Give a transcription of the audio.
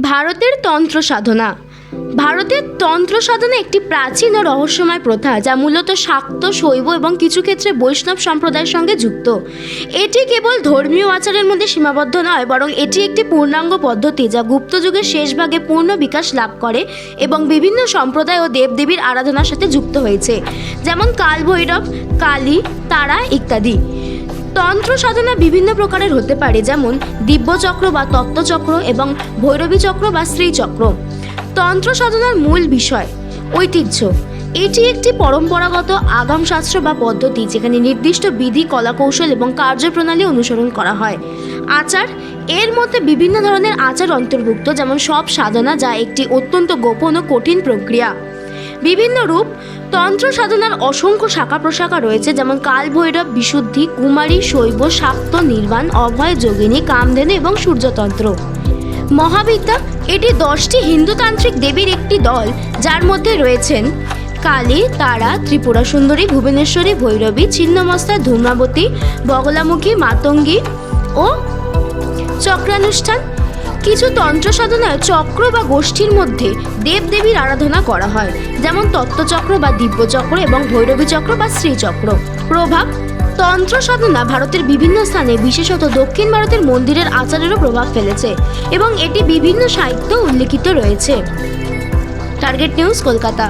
ভারতের তন্ত্র সাধনা। ভারতের তন্ত্র সাধনা একটি প্রাচীন ও রহস্যময় প্রথা, যা মূলত শাক্ত, শৈব এবং কিছু ক্ষেত্রে বৈষ্ণব সম্প্রদায়ের সঙ্গে যুক্ত। এটি কেবল ধর্মীয় আচারের মধ্যে সীমাবদ্ধ নয়, বরং এটি একটি পূর্ণাঙ্গ পদ্ধতি যা গুপ্ত যুগের শেষ ভাগে পূর্ণ বিকাশ লাভ করে এবং বিভিন্ন সম্প্রদায় ও দেবদেবীর আরাধনার সাথে যুক্ত হয়েছে, যেমন কাল ভৈরব, কালী, তারা ইত্যাদি। তন্ত্র সাধনা বিভিন্ন প্রকারের হতে পারে, যেমন দিব্যচক্র বা তত্ত্বচক্র এবং ভৈরবী চক্র বা শ্রীচক্র। তন্ত্র সাধনার মূল বিষয় ঐতিহ্য। এটি একটি পরম্পরাগত আগামশাস্ত্র বা পদ্ধতি যেখানে নির্দিষ্ট বিধি, কলাকৌশল এবং কার্যপ্রণালী অনুসরণ করা হয়। আচার, এর মধ্যে বিভিন্ন ধরনের আচার অন্তর্ভুক্ত, যেমন সব সাধনা, যা একটি অত্যন্ত গোপন ও কঠিন প্রক্রিয়া। বিভিন্ন রূপ। তন্ত্র সাধনার অসংখ্য শাখা প্রশাখা রয়েছে, যেমন কাল ভৈরব, বিশুদ্ধি, কুমারী, শৈব, শাক্ত, নির্বাণ, অভয়, যোগিনী, কামধেনু এবং সূর্যতন্ত্র। মহাবিদ্যা, এটি 10টি হিন্দুতান্ত্রিক দেবীর একটি দল, যার মধ্যে রয়েছেন কালী, তারা, ত্রিপুরা সুন্দরী, ভুবনেশ্বরী, ভৈরবী, ছিন্নমস্তা, ধূম্রাবতী, বগলামুখী, মাতঙ্গী ও চক্রানুষ্ঠান। কিছু তন্ত্র সাধনায় চক্র বা গোষ্ঠীর মধ্যে দেবদেবীর আরাধনা করা হয়, যেমন তত্ত্বচক্র বা দিব্যচক্র এবং ভৈরবী চক্র বা শ্রীচক্র। প্রভাব, তন্ত্র সাধনা ভারতের বিভিন্ন স্থানে, বিশেষত দক্ষিণ ভারতের মন্দিরের আচারেরও প্রভাব ফেলেছে এবং এটি বিভিন্ন সাহিত্য উল্লেখিত রয়েছে। Target news, Kolkata.